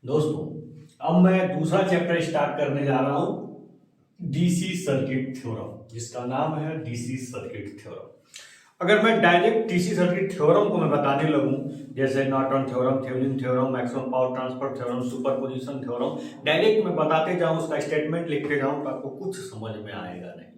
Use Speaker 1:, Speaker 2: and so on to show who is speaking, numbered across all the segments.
Speaker 1: दोस्तों, अब मैं दूसरा चैप्टर स्टार्ट करने जा रहा हूं डीसी सर्किट थ्योरम, जिसका नाम है डीसी सर्किट थ्योरम। अगर मैं डायरेक्ट डीसी सर्किट थ्योरम को मैं बताने लगूं, जैसे Norton theorem, Thevenin theorem, Maxwell power transfer theorem, superposition theorem, direct मैं बताते जाऊं, उसका स्टेटमेंट लिखते जाऊं, तो आपको कुछ समझ में आएगा नहीं।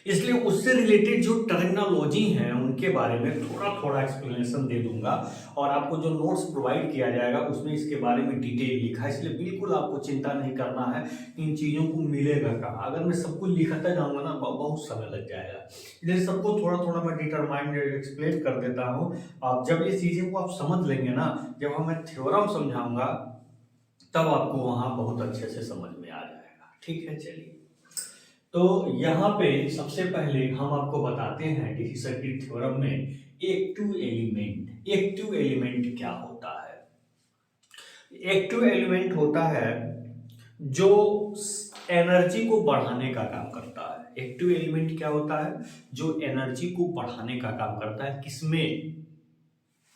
Speaker 1: इसलिए उससे रिलेटेड जो टर्मिनोलॉजी है उनके बारे में थोड़ा थोड़ा एक्सप्लेनेशन दे दूंगा, और आपको जो नोट्स प्रोवाइड किया जाएगा उसमें इसके बारे में डिटेल लिखा है। इसलिए बिल्कुल आपको चिंता नहीं करना है इन चीज़ों को मिलेगा कहाँ। अगर मैं सब कुछ लिखता जाऊंगा ना बहुत समय लग जाएगा। इसलिए सबको थोड़ा थोड़ा मैं डिटरमाइंड एक्सप्लेन कर देता हूँ। आप जब ये चीज़ें को आप समझ लेंगे ना, जब मैं थ्योरम समझाऊंगा तब आपको वहाँ बहुत अच्छे से समझ में आ जाएगा। ठीक है, चलिए। तो यहाँ पे सबसे पहले हम आपको बताते हैं डीसी सर्किट थ्योरम में एक्टिव एलिमेंट क्या होता है। एक्टिव एलिमेंट होता है जो एनर्जी को बढ़ाने का काम करता है। एक्टिव एलिमेंट क्या होता है? जो एनर्जी को बढ़ाने का काम करता है। किसमें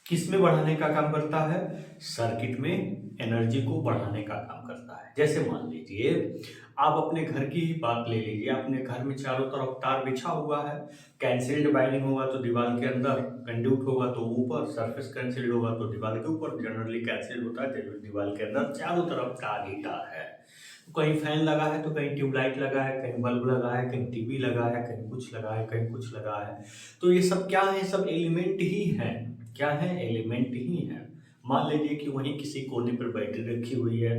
Speaker 1: किसमें बढ़ाने का काम करता है? सर्किट में एनर्जी को बढ़ाने का काम करता है। जैसे मान लीजिए आप अपने घर की ही बात ले लीजिए। अपने घर में चारों तरफ तार बिछा हुआ है। कैंसिल्ड वायरिंग होगा तो दीवार के अंदर, कंड्यूट होगा तो ऊपर, सरफेस कैंसिल्ड होगा तो दीवार के ऊपर। जनरली कैंसिल्ड होता है तो दीवार के अंदर चारों तरफ तार ही तार है। कहीं फैन लगा है तो कहीं ट्यूबलाइट लगा है, कहीं बल्ब लगा है, कहीं टीवी लगा है, कहीं कुछ लगा है, कहीं कुछ लगा है। तो ये सब क्या है? सब एलिमेंट ही है। क्या है? एलिमेंट ही है। मान लीजिए कि वहीं किसी कोने पर बैटरी रखी हुई है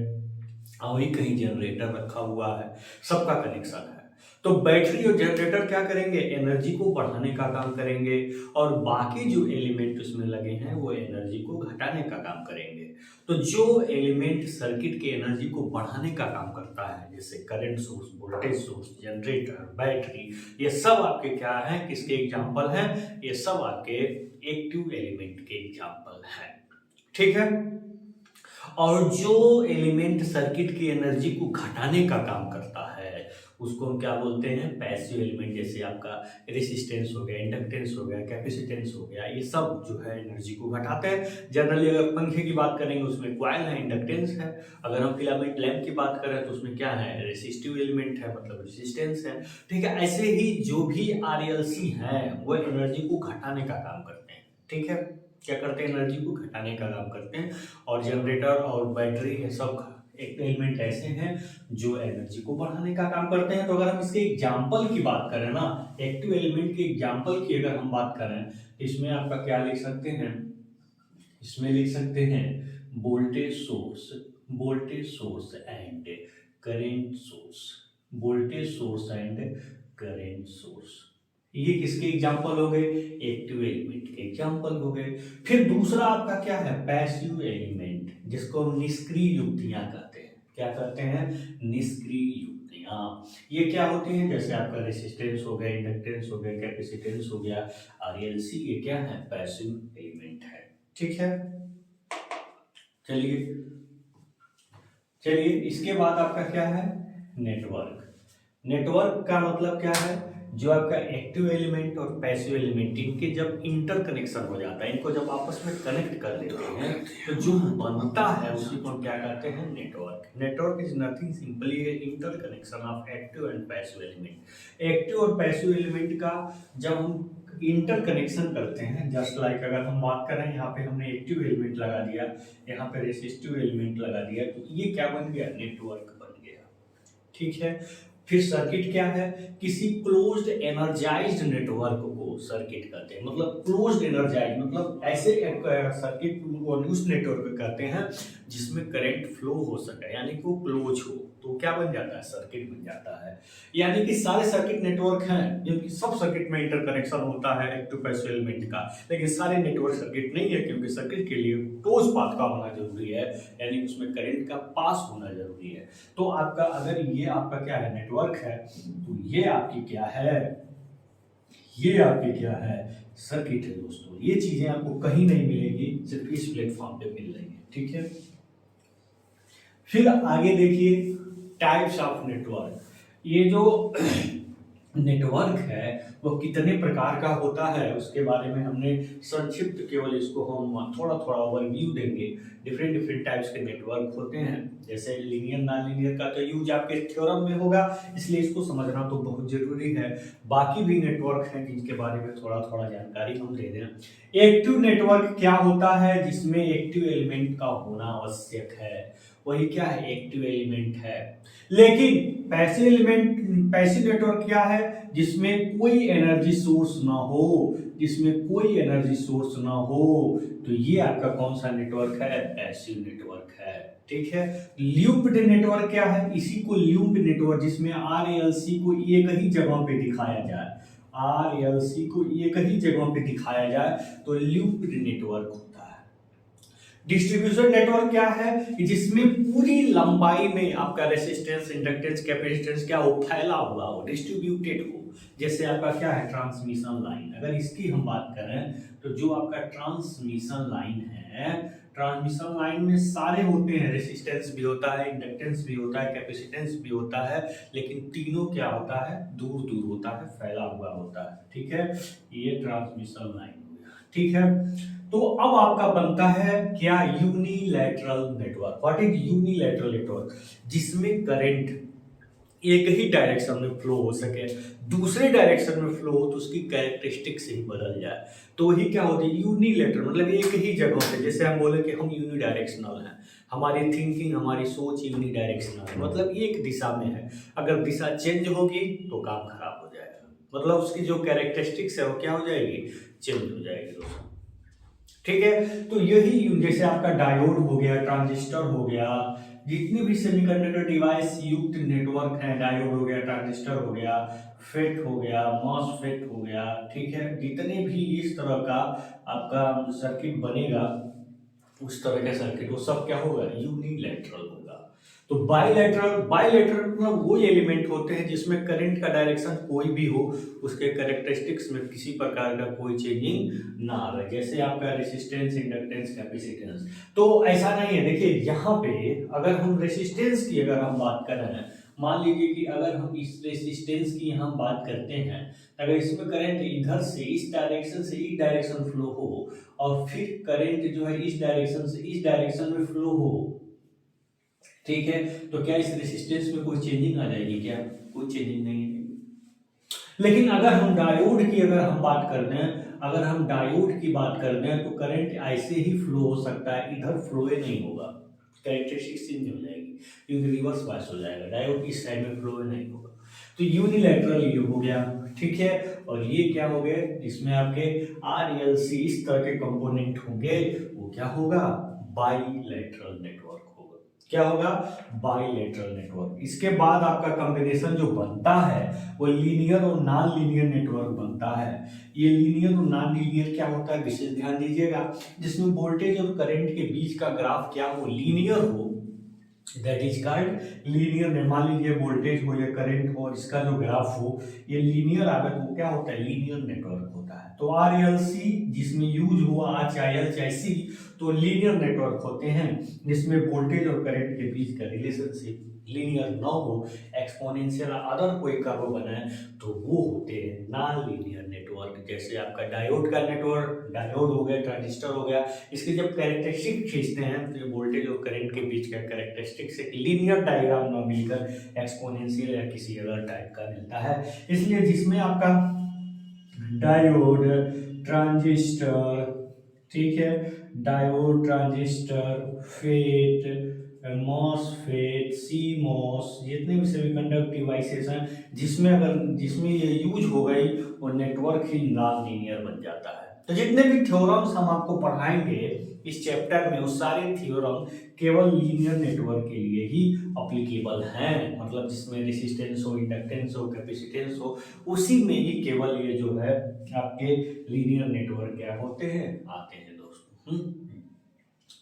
Speaker 1: और वहीं कहीं जनरेटर रखा हुआ है, सबका कनेक्शन है। तो बैटरी और जनरेटर क्या करेंगे? एनर्जी को बढ़ाने का काम करेंगे, और बाकी जो एलिमेंट उसमें लगे हैं वो एनर्जी को घटाने का काम करेंगे। तो जो एलिमेंट सर्किट के एनर्जी को बढ़ाने का काम करता है, जैसे current source, voltage source, generator, battery, ये सब आपके क्या है? किसके एग्जाम्पल हैं? ये सब आपके एक्टिव एलिमेंट के एग्जाम्पल हैं। ठीक है। और जो एलिमेंट सर्किट की एनर्जी को घटाने का काम करता है उसको हम क्या बोलते हैं? Passive element. जैसे आपका रेसिस्टेंस हो गया, इंडक्टेंस हो गया, कैपेसिटेंस हो गया, ये सब जो है एनर्जी को घटाते हैं। जनरली अगर पंखे की बात करेंगे उसमें कॉइल है, इंडक्टेंस है। अगर हम फिलामेंट लैंप की बात करें तो उसमें क्या है? रेसिस्टिव एलिमेंट है, मतलब रेसिस्टेंस है। ठीक है। ऐसे ही जो भी आरएलसी है वो एनर्जी को घटाने का काम करते हैं। ठीक है। क्या करते हैं? एनर्जी को घटाने का काम करते हैं। और जनरेटर और बैटरी ये सब एक एलिमेंट ऐसे हैं जो एनर्जी को बढ़ाने का काम करते हैं। तो अगर हम इसके एग्जाम्पल की बात करें ना, एक्टिव एलिमेंट के एग्जाम्पल की अगर हम बात करें, इसमें आपका क्या लिख सकते हैं? इसमें लिख सकते हैं voltage source and current source. Voltage source and current source, ये किसके एग्जाम्पल हो गए? एक्टिव एलिमेंट के एग्जाम्पल हो गए। फिर दूसरा आपका क्या है? पैसिव एलिमेंट, जिसको हम निष्क्रिय युक्तियां कहते हैं। क्या कहते हैं? निष्क्रिय युक्तियां। ये क्या होती हैं? जैसे आपका रेसिस्टेंस हो गया, इंडक्टेंस हो गया, कैपेसिटेंस हो गया, आरएलसी, ये क्या है? पैसिव एलिमेंट है। ठीक है। चलिए चलिए इसके बाद आपका क्या है? नेटवर्क। नेटवर्क का मतलब क्या है? जो आपका एक्टिव एलिमेंट और पैसिव एलिमेंट, इनके जब इंटर कनेक्शन हो जाता है, इनको जब आपस में कनेक्ट कर लेते हैं तो जो बनता है उसी को हम क्या कहते हैं? Network. Network is nothing, simply है interconnection of active and passive element. Active और पैसिव एलिमेंट का जब हम इंटर कनेक्शन करते हैं, जस्ट लाइक अगर हम बात करें, यहाँ पे हमने एक्टिव एलिमेंट लगा दिया, यहाँ पे रेसिस्टिव एलिमेंट लगा दिया, तो ये क्या बन गया? नेटवर्क बन गया। ठीक है। फिर सर्किट क्या है? किसी क्लोज्ड एनर्जाइज्ड नेटवर्क को सर्किट कहते हैं। मतलब क्लोज्ड एनर्जाइज, मतलब ऐसे एक सर्किट को उस नेटवर्क कहते हैं जिसमें करंट फ्लो हो सके, यानी कि वो क्लोज हो, तो क्या बन जाता है? सर्किट बन जाता है। यानी कि सारे सर्किट नेटवर्क हैं जिनकी सब सर्किट में इंटरकनेक्शन होता है एक्टिव पैसिव एलिमेंट का, लेकिन सारे नेटवर्क सर्किट नहीं है, क्योंकि सर्किट के लिए क्लोज पाथ का होना जरूरी है, यानी उसमें करंट का पास होना जरूरी है। तो आपका अगर ये आपका क्या है? नेटवर्क है, तो ये आपकी क्या है? ये आपकी क्या है? सर्किट है दोस्तों। ये चीजें आपको कहीं नहीं मिलेगी, सिर्फ इस प्लेटफॉर्म पे मिल रही है। ठीक है। फिर आगे देखिए टाइप्स ऑफ नेटवर्क। ये जो नेटवर्क है वो कितने प्रकार का होता है उसके बारे में हमने संक्षिप्त केवल इसको हम थोड़ा थोड़ा ओवरव्यू देंगे। डिफरेंट डिफरेंट टाइप्स के नेटवर्क होते हैं, जैसे लीनियर नॉन लीनियर का तो यूज आपके थ्योरम में होगा, इसलिए इसको समझना तो बहुत जरूरी है। बाकी भी नेटवर्क हैं जिनके बारे में थोड़ा थोड़ा जानकारी हम दे दें। एक्टिव नेटवर्क क्या होता है, जिसमें एक्टिव एलिमेंट का होना आवश्यक है, वही क्या है, एक्टिव एलिमेंट है। लेकिन पैसिव एलिमेंट, पैसिव नेटवर्क क्या है, जिसमें कोई एनर्जी सोर्स ना हो, जिसमें कोई एनर्जी सोर्स ना हो, तो ये आपका कौन सा नेटवर्क है, पैसिव नेटवर्क है। ठीक है। ल्यूप्ड नेटवर्क क्या है, इसी को ल्यूप्ड नेटवर्क, जिसमें आरएलसी को एक ही जगह पे दिखाया जाए, आरएलसी को एक ही जगह पे दिखाया जाए तो ल्यूप्ड नेटवर्क होता है। डिस्ट्रीब्यूशन नेटवर्क क्या है कि जिसमें पूरी लंबाई में आपका रेसिस्टेंस, इंडक्टेंस, कैपेसिटेंस क्या हो, फैला हुआ हो, डिस्ट्रीब्यूटेड हो। जैसे आपका क्या है, ट्रांसमिशन लाइन, अगर इसकी हम बात करें तो जो आपका ट्रांसमिशन लाइन है, ट्रांसमिशन लाइन में सारे होते हैं, रेसिस्टेंस भी होता है, इंडक्टेंस भी होता है, कैपेसिटेंस भी होता है, लेकिन तीनों क्या होता है, दूर दूर होता है, फैला हुआ होता है। ठीक है, ये ट्रांसमिशन लाइन हो गया। ठीक है, तो अब आपका बनता है क्या, unilateral network. What is unilateral network, जिसमें करंट एक ही डायरेक्शन में फ्लो हो सके, दूसरे डायरेक्शन में फ्लो हो तो उसकी कैरेक्टरिस्टिक्स ही बदल जाए, तो वही क्या होती है, यूनिलैटरल, मतलब एक ही जगह पे। जैसे हम बोले कि हम यूनिडायरेक्शनल हैं, हमारी थिंकिंग, हमारी सोच यूनिडायरेक्शनल है, मतलब एक दिशा में है। अगर दिशा चेंज होगी तो काम खराब हो जाएगा, मतलब उसकी जो कैरेक्टरिस्टिक्स है वो क्या हो जाएगी, चेंज हो जाएगी दोस्तों। ठीक है, तो यही जैसे आपका डायोड हो गया, ट्रांजिस्टर हो गया, जितने भी सेमीकंडक्टर डिवाइस युक्त नेटवर्क है, डायोड हो गया, ट्रांजिस्टर हो गया, फेट हो गया, मॉसफेट हो गया, ठीक है, जितने भी इस तरह का आपका सर्किट बनेगा, उस तरह का सर्किट वो सब क्या होगा, यूनिलैटरल होगा। तो बाइलैटरल, बाइलैटरल मतलब वो एलिमेंट होते हैं जिसमें करंट का डायरेक्शन कोई भी हो, उसके कैरेक्टरिस्टिक्स में किसी प्रकार का कोई चेंजिंग ना आवे, जैसे आपका रेसिस्टेंस, इंडक्टेंस, कैपेसिटेंस। तो ऐसा नहीं है, देखिए यहाँ पे अगर हम रेसिस्टेंस की अगर हम बात कर रहे हैं, मान लीजिए कि अगर हम इस रेसिस्टेंस की हम बात करते हैं, अगर इसमें करंट इधर से इस डायरेक्शन से इस डायरेक्शन फ्लो हो, और फिर करंट जो है इस डायरेक्शन से इस डायरेक्शन में फ्लो हो, ठीक है, तो क्या इस रेसिस्टेंस में कोई चेंजिंग आ जाएगी, क्या कोई चेंजिंग नहीं है। लेकिन अगर हम डायोड की अगर हम बात करते हैं, अगर हम डायोड की बात करते हैं तो करंट ऐसे ही फ्लो हो सकता है, इधर फ्लो ही नहीं होगा, कैरेक्टरिस्टिक्स चेंज हो जाएगी, क्योंकि रिवर्स बायस हो जाएगा, डायोड की साइड में फ्लो ही नहीं होगा। तो यूनिलैटरल ये हो गया, ठीक है। और ये क्या हो गए, जिसमें आपके आरएलसी इस तरह के कंपोनेंट होंगे, वो क्या होगा, बाइलैटरल नेटवर्क होगा। क्या होगा, बाइलैटरल नेटवर्क। इसके बाद आपका कॉम्बिनेशन जो बनता है वो लीनियर और नॉन लीनियर नेटवर्क बनता है। ये लीनियर और नॉन लीनियर क्या होता है, विशेष ध्यान दीजिएगा, जिसमें वोल्टेज और करंट के बीच का ग्राफ क्या हो, लीनियर हो, दैट इज कॉल्ड लीनियर। मान लीजिए वोल्टेज हो या करंट हो, इसका जो ग्राफ हो ये लीनियर आगे तो क्या होता है, लीनियर नेटवर्क होता है। तो आरएलसी जिसमें यूज हुआ चाहे एल चाहे सी, तो लीनियर नेटवर्क होते हैं जिसमें वोल्टेज और करंट के बीच का रिलेशनशिप लीनियर ना हो, एक्सपोनेंशियल अदर कोई कर्व बनाए, तो वो होते हैं नॉन लीनियर नेटवर्क। जैसे आपका डायोड का नेटवर्क, डायोड हो गया, ट्रांजिस्टर हो गया, इसके जब कैरेक्टरिस्टिक खींचते हैं तो ये वोल्टेज और करंट के बीच का कैरेक्टरिस्टिक्स एक लीनियर डायग्राम ना मिलकर एक्सपोनेंशियल या किसी अदर टाइप का मिलता है। इसलिए जिसमें आपका डायोड, ट्रांजिस्टर, ठीक है, डायोड, ट्रांजिस्टर, फेट, मॉसफेट, सी मॉस, जितने भी सेमीकंडक्टर डिवाइसेस हैं, जिसमें ये यूज हो गई, वो नेटवर्क ही नॉन लीनियर बन जाता है। तो जितने भी थ्योरम्स हम आपको पढ़ाएंगे इस चैप्टर में, वो सारे थ्योरम केवल लीनियर नेटवर्क के लिए ही अप्लीकेबल हैं, मतलब जिसमें रेसिस्टेंस हो, इंडक्टेंस हो, कैपेसिटेंस हो, उसी में ही केवल ये जो है आपके लीनियर नेटवर्क क्या होते हैं, आते हैं दोस्तों।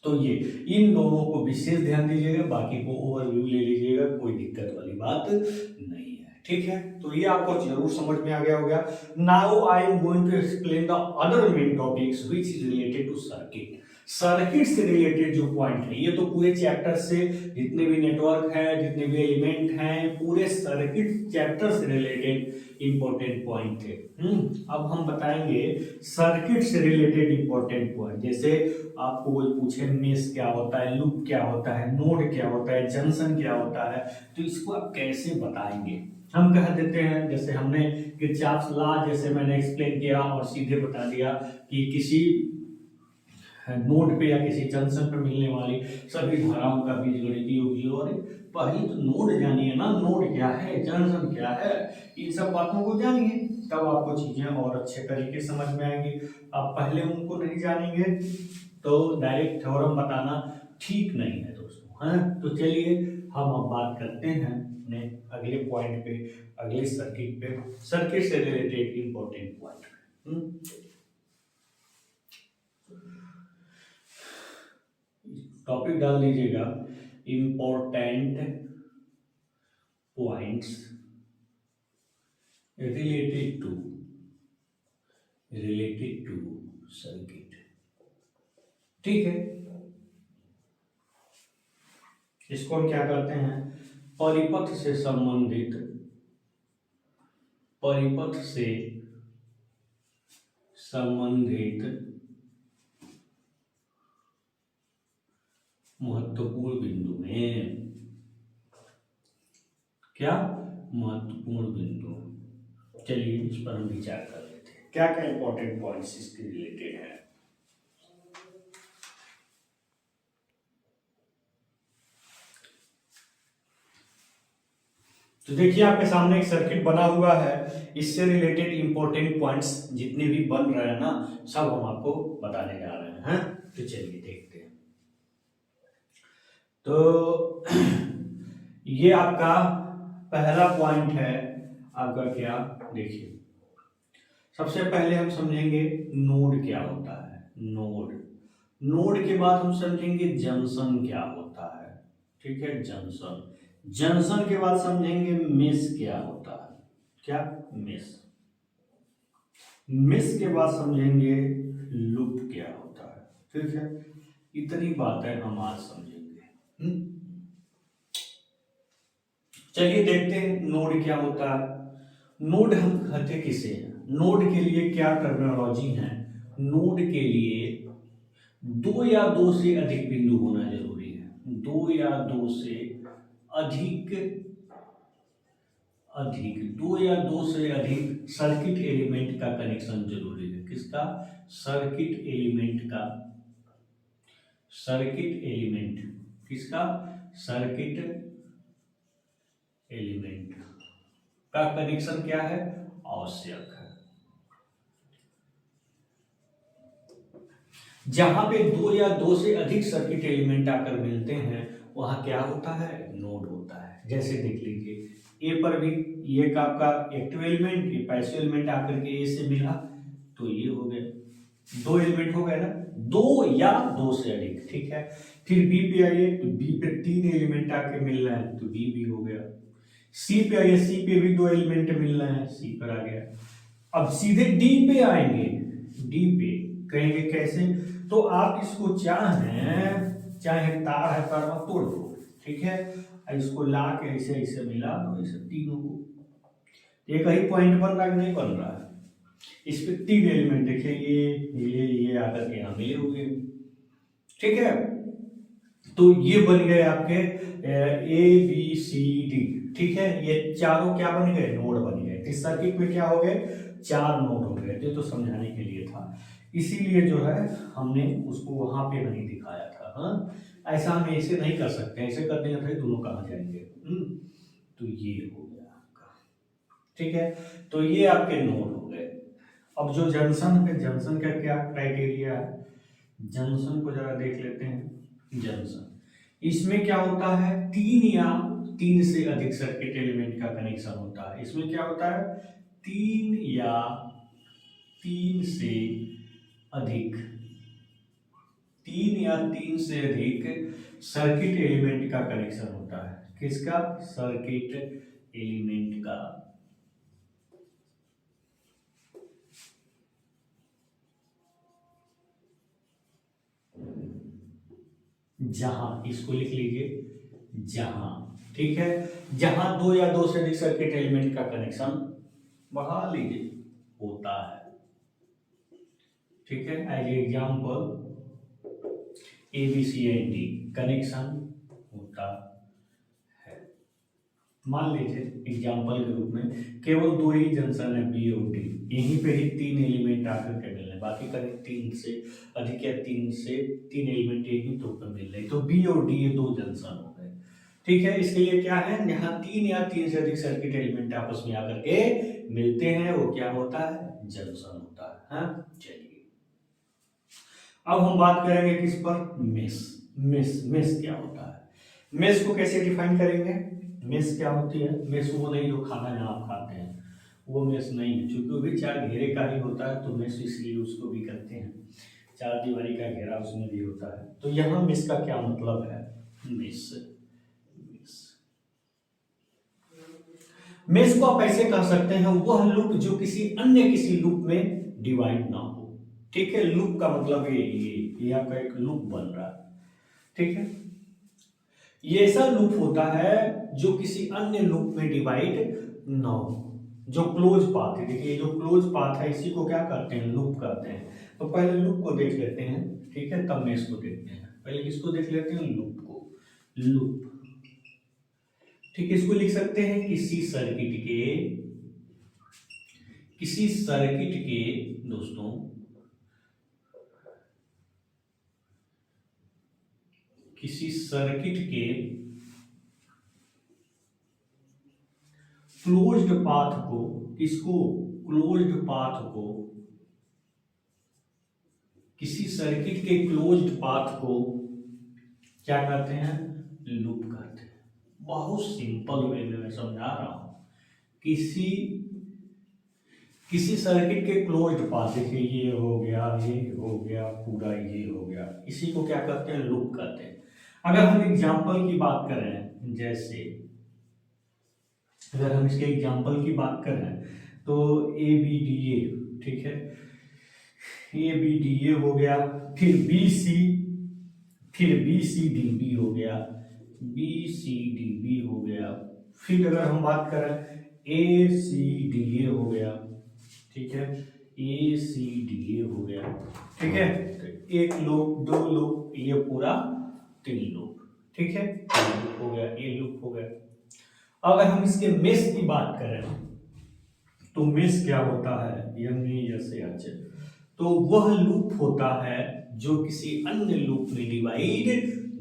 Speaker 1: तो ये इन दोनों को विशेष ध्यान दीजिएगा, बाकी को ओवरव्यू ले लीजिएगा, कोई दिक्कत वाली बात नहीं है। ठीक है, तो ये आपको जरूर समझ में आ गया होगा। Now I am going to explain the other main topics which is related to circuit. Circuit से रिलेटेड जो पॉइंट है, ये तो पूरे चैप्टर से जितने भी नेटवर्क है, जितने भी एलिमेंट हैं, पूरे सर्किट चैप्टर से रिलेटेड इंपॉर्टेंट पॉइंट थे। अब हम बताएंगे सर्किट से रिलेटेड इंपॉर्टेंट पॉइंट। जैसे आपको कोई पूछे मेश क्या होता है, लूप क्या होता है, नोड क्या होता है, जंक्शन क्या होता है, तो इसको आप कैसे बताएंगे। हम कह देते हैं, जैसे हमने किरचॉफ्स लॉ जैसे मैंने एक्सप्लेन किया और सीधे बता दिया कि किसी नोड पे या किसी जंक्शन पर मिलने वाली सभी धाराओं का बीजगणितीय योग। और पहले तो नोड जानिए ना, नोड क्या है, जंक्शन क्या है, इन सब बातों को जानिए, तब आपको चीजें और अच्छे तरीके समझ में आएंगी। आप पहले उनको नहीं जानेंगे तो डायरेक्ट थ्योरम बताना ठीक नहीं है दोस्तों, है। तो चलिए हम अब बात करते हैं अपने अगले पॉइंट पे, अगले सर्किट पे, सर्किट से रिलेटेड इंपॉर्टेंट पॉइंट। टॉपिक डाल दीजिएगा important points related to circuit. ठीक है, इसको हम क्या करते हैं, परिपथ से संबंधित महत्वपूर्ण बिंदु में, क्या महत्वपूर्ण बिंदु। चलिए इस पर हम विचार कर लेते हैं, क्या क्या इंपॉर्टेंट पॉइंट्स इसके रिलेटेड है। तो देखिए आपके सामने एक सर्किट बना हुआ है, इससे रिलेटेड इंपॉर्टेंट पॉइंट्स जितने भी बन रहे हैं ना, सब हम आपको बताने जा रहे हैं। तो चलिए देखते हैं। तो ये आपका पहला पॉइंट है आपका, क्या देखिए, सबसे पहले हम समझेंगे नोड क्या होता है। नोड के बाद हम समझेंगे जंक्शन क्या होता है। ठीक है, जंक्शन के बाद समझेंगे मेश क्या होता है। क्या, मेश के बाद समझेंगे लूप क्या होता है। ठीक है, इतनी बातें हम आज समझेंगे। चलिए देखते हैं नोड क्या होता है। नोड हम कहते किसे हैं, नोड के लिए क्या टर्मिनोलॉजी है। नोड के लिए दो या दो से अधिक बिंदु होना जरूरी है, दो या दो से अधिक दो या दो से अधिक सर्किट एलिमेंट का कनेक्शन जरूरी है। किसका, सर्किट एलिमेंट किसका, सर्किट एलिमेंट का कनेक्शन क्या है, आवश्यक है। जहां पे दो या दो से अधिक सर्किट एलिमेंट आकर मिलते हैं वहां क्या होता है, नोड होता है। जैसे देख लीजिए ए पर भी ये का आपका एक्टिव एलिमेंट, ये पैसिव एलिमेंट आकर के ए से मिला, तो ये हो गया, दो एलिमेंट हो गए ना, दो या दो से अधिक। ठीक है, फिर बी पे आइए तो बी पे तीन एलिमेंट आके मिल रहे हैं, तो बी भी हो गया। सी पे आइए, सी पे भी दो एलिमेंट मिल रहे हैं, सी पर आ गया। अब सीधे डी पे आएंगे, डी पे कहेंगे कैसे, तो आप इसको चाहे तार है, तार में तोड़ दो। ठीक है, इसको ला के ऐसे ऐसे मिला दो, ऐसे तीनों को, एक ही पॉइंट बन रहा है, नहीं बन रहा है। इस पे तीन एलिमेंट देखिए, ये आकर के यहाँ मिले हुए। ठीक है, तो ये बन गए आपके ए बी सी डी। ठीक है, ये चारों क्या बन गए, नोड बन गए। इस सर्किट में क्या हो गए, चार नोड हो गए। तो समझाने के लिए था, इसीलिए जो है हमने उसको वहां पे नहीं दिखाया था। हाँ, ऐसा हम ऐसे नहीं कर सकते, ऐसे कर देंगे तो दोनों कहाँ जाएंगे। तो ये हो गया आपका। ठीक है, तो ये आपके नोड हो गए। अब जो जंक्शन है, जंक्शन का क्या क्राइटेरिया है, जंक्शन को जरा देख लेते हैं। जंक्शन, इसमें क्या होता है, तीन या तीन से अधिक सर्किट एलिमेंट का कनेक्शन होता है। इसमें क्या होता है, तीन या तीन से अधिक सर्किट एलिमेंट का कनेक्शन होता है। किसका, सर्किट एलिमेंट का। जहां, इसको लिख लीजिए जहां, ठीक है, जहां दो या दो से अधिक सर्किट एलिमेंट का कनेक्शन बढ़ा लीजिए होता है, ठीक है। एज एग्जाम्पल ABCD कनेक्शन होता है। मान लीजिए एग्जाम्पल के रूप में केवल दो ही जंक्शन है B और D, यहीं पे ही तीन एलिमेंट आकर के मिल रहे, बाकी करीब तीन से अधिक या तीन एलिमेंट एक ही तो पे मिल रहे, तो B और D ये दो जंक्शन हो गए, ठीक है। इसके लिए क्या है, यहाँ तीन या तीन से अधिक सर्किट एलिमेंट आपस में आकर के मिलते हैं, वो क्या होता है, जंक्शन होता है। हाँ चलिए, अब हम बात करेंगे किस पर, मेश। मेश क्या होता है, मेश को कैसे डिफाइन करेंगे। मेश क्या होती है, मेश वो नहीं जो खाना जहाँ आप खाते हैं, वो मेश नहीं है, क्योंकि वो भी चार घेरे का ही होता है, तो मेश इसलिए उसको भी कहते हैं, चार दीवारी का घेरा उसमें भी होता है। तो यहाँ मेश का क्या मतलब है, मेश मेश को आप ऐसे कह सकते हैं, वह लूप जो किसी लूप में डिवाइड ना हो, ठीक है। लूप का मतलब ये आपका एक लूप बन रहा है, ठीक है। ये ऐसा लूप होता है जो किसी अन्य लूप में डिवाइड ना हो, जो क्लोज पाथ है। देखिए जो क्लोज पाथ है इसी को क्या करते हैं, लूप कहते हैं। तो पहले लूप को देख लेते हैं, ठीक है, तब मेश को देखते हैं। पहले किसको देख लेते हैं, लूप को, लूप, ठीक है। इसको लिख सकते हैं किसी सर्किट के दोस्तों किसी सर्किट के क्लोज्ड पाथ को, किसको, क्लोज्ड पाथ को, किसी सर्किट के क्लोज्ड पाथ को क्या कहते हैं, लूप कहते हैं। बहुत सिंपल वे में मैं समझा रहा हूं। किसी सर्किट के क्लोज्ड पाथ, देखिए ये हो गया, पूरा ये हो गया, इसी को क्या कहते हैं, लूप कहते हैं। अगर हम एग्जाम्पल की बात करें, जैसे अगर हम इसके एग्जाम्पल की बात करें तो ABDA, ठीक है, ABDA हो गया, फिर BCDB हो गया, BCDB हो गया, फिर अगर हम बात करें ACDA हो गया, ठीक है, ACDA हो गया, ठीक है। तो एक लूप, दो लूप, ये पूरा तीन लूप, ठीक है, लूप हो गया, ये लूप हो गया। अगर हम इसके मेश की बात करें तो मेश क्या होता है, MESH, तो वह लूप होता है जो किसी अन्य लूप में डिवाइड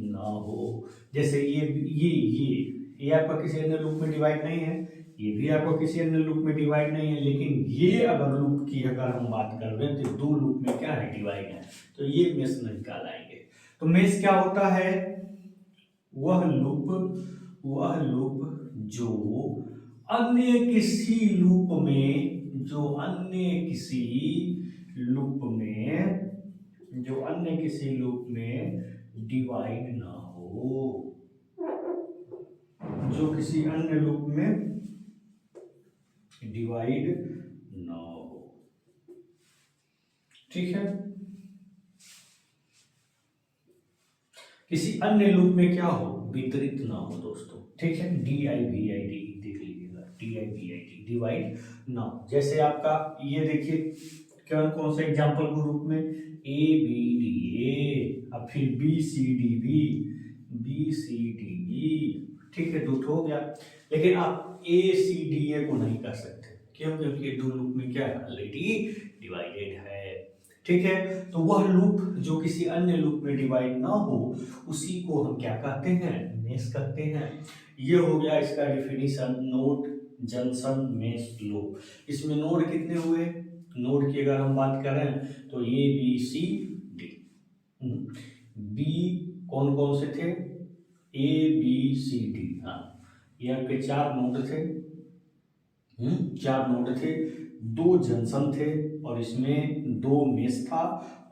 Speaker 1: ना हो। जैसे ये आपका किसी अन्य लूप में डिवाइड नहीं है, ये भी आपको किसी अन्य लूप में डिवाइड नहीं है, लेकिन ये अगर लूप की अगर हम बात कर रहे हैं तो दो लूप में क्या है, डिवाइड है, तो ये मेश नहीं कहलाएंगे। तो मेश क्या होता है, वह लूप जो अन्य किसी लूप में डिवाइड ना हो, जो किसी अन्य लूप में डिवाइड ना हो, ठीक है। किसी अन्य लूप में क्या हो, वितरित ना हो दोस्तों, ठीक है। DIVID देख लीजिएगा, DIVID डिवाइड ना हो। जैसे आपका ये देखिए कौन सा एग्जाम्पल के रूप में, ABDA, अब फिर BCDB, ठीक है, दो हो गया। लेकिन आप ACDA को नहीं कर सकते, क्यों, क्योंकि दो लूप में क्या है, ऑलरेडी डिवाइडेड है, ठीक है। तो वह लूप जो किसी अन्य लूप में डिवाइड ना हो उसी को हम क्या कहते हैं, मेश कहते हैं। ये हो गया इसका definition, node junction mesh loop. इसमें नोड कितने हुए, नोड की अगर हम बात करें तो ABCD, बी कौन कौन से थे, ABCD, हाँ, ये आपके चार नोड थे, दो जंक्शन थे, और इसमें दो मेश था,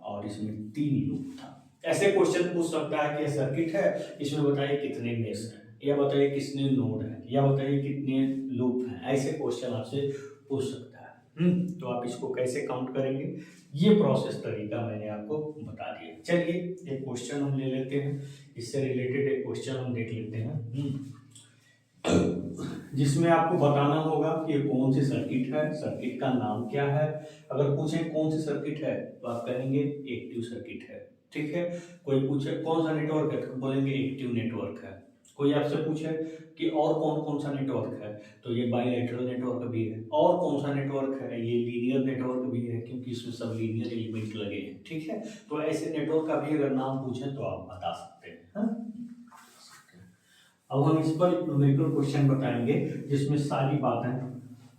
Speaker 1: और इसमें तीन लूप था। ऐसे क्वेश्चन पूछ सकता है कि सर्किट है, इसमें बताइए कितने मेश हैं, या बताइए कितने नोड हैं, या बताइए कितने लूप हैं। ऐसे क्वेश्चन आपसे पूछ सकता है। तो आप इसको कैसे काउंट करेंगे, ये प्रोसेस तरीका मैंने आपको बता दिया। चलिए एक क्वेश्चन हम ले लेते हैं, इससे रिलेटेड एक क्वेश्चन हम देख लेते हैं, जिसमें आपको बताना होगा कि ये कौन सी सर्किट है, सर्किट का नाम क्या है। अगर पूछे कौन सी सर्किट है तो आप कहेंगे एक्टिव सर्किट है, ठीक है। कोई पूछे कौन सा नेटवर्क है तो बोलेंगे एक्टिव नेटवर्क है। कोई आपसे पूछे कि और कौन कौन सा नेटवर्क है तो ये बाइलेटरल नेटवर्क भी है। और कौन सा नेटवर्क है, ये लीनियर नेटवर्क भी है, क्योंकि इसमें सब लीनियर एलिमेंट लगे हैं, ठीक है। तो ऐसे नेटवर्क का भी अगर नाम पूछे तो आप बता सकते हैं, हाँ? अब हम इस पर न्यूमेरिकल क्वेश्चन बताएंगे जिसमें सारी बातें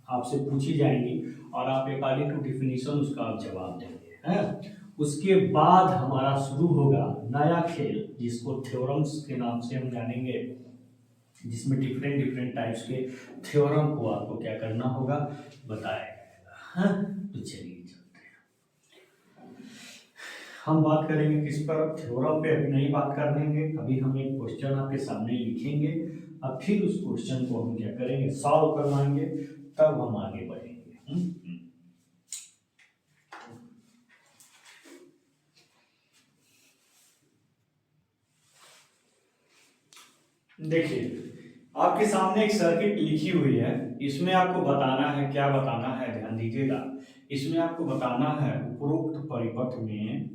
Speaker 1: आपसे पूछी जाएंगी और आप अकॉर्डिंग टू डिफिनीशन उसका आप जवाब देंगे, हैं? उसके बाद हमारा शुरू होगा नया खेल, जिसको थ्योरम्स के नाम से हम जानेंगे, जिसमें डिफरेंट डिफरेंट टाइप्स के थ्योरम को आपको क्या करना होगा, बताया जाएगा, हाँ? तो चलिए चलते हैं, हम बात करेंगे किस पर, थ्योरम पे अभी नहीं बात कर लेंगे। अभी हम एक क्वेश्चन आपके सामने लिखेंगे, अब फिर उस क्वेश्चन को हम क्या करेंगे, सॉल्व करवाएंगे, तब हम आगे बढ़ेंगे। देखिए आपके सामने एक सर्किट लिखी हुई है, इसमें आपको बताना है, क्या बताना है, ध्यान दीजिएगा। इसमें आपको बताना है उपरोक्त परिपथ में,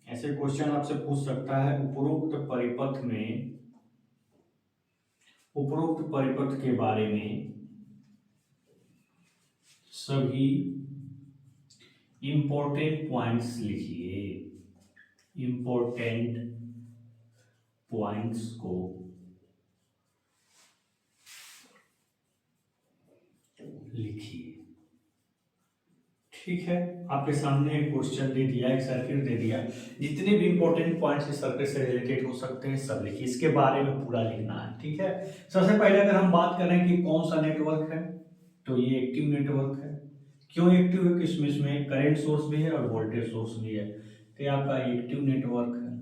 Speaker 1: ऐसे क्वेश्चन आपसे पूछ सकता है, उपरोक्त परिपथ में, उपरोक्त परिपथ के बारे में सभी इंपॉर्टेंट पॉइंट्स लिखिए, इंपॉर्टेंट पॉइंट्स को लिखिए, ठीक है। आपके सामने एक क्वेश्चन दे दिया, एक सर्किट दे दिया, जितने भी इंपॉर्टेंट पॉइंट्स इस सर्किट से रिलेटेड हो सकते हैं सब लिखिए, इसके बारे में पूरा लिखना है, ठीक है। सबसे पहले अगर हम बात करें कि कौन सा नेटवर्क है, तो ये एक्टिव नेटवर्क है। क्यों एक्टिव है, किसमें, इसमें करंट सोर्स भी है और वोल्टेज सोर्स भी है, तो ये आपका एक्टिव नेटवर्क है,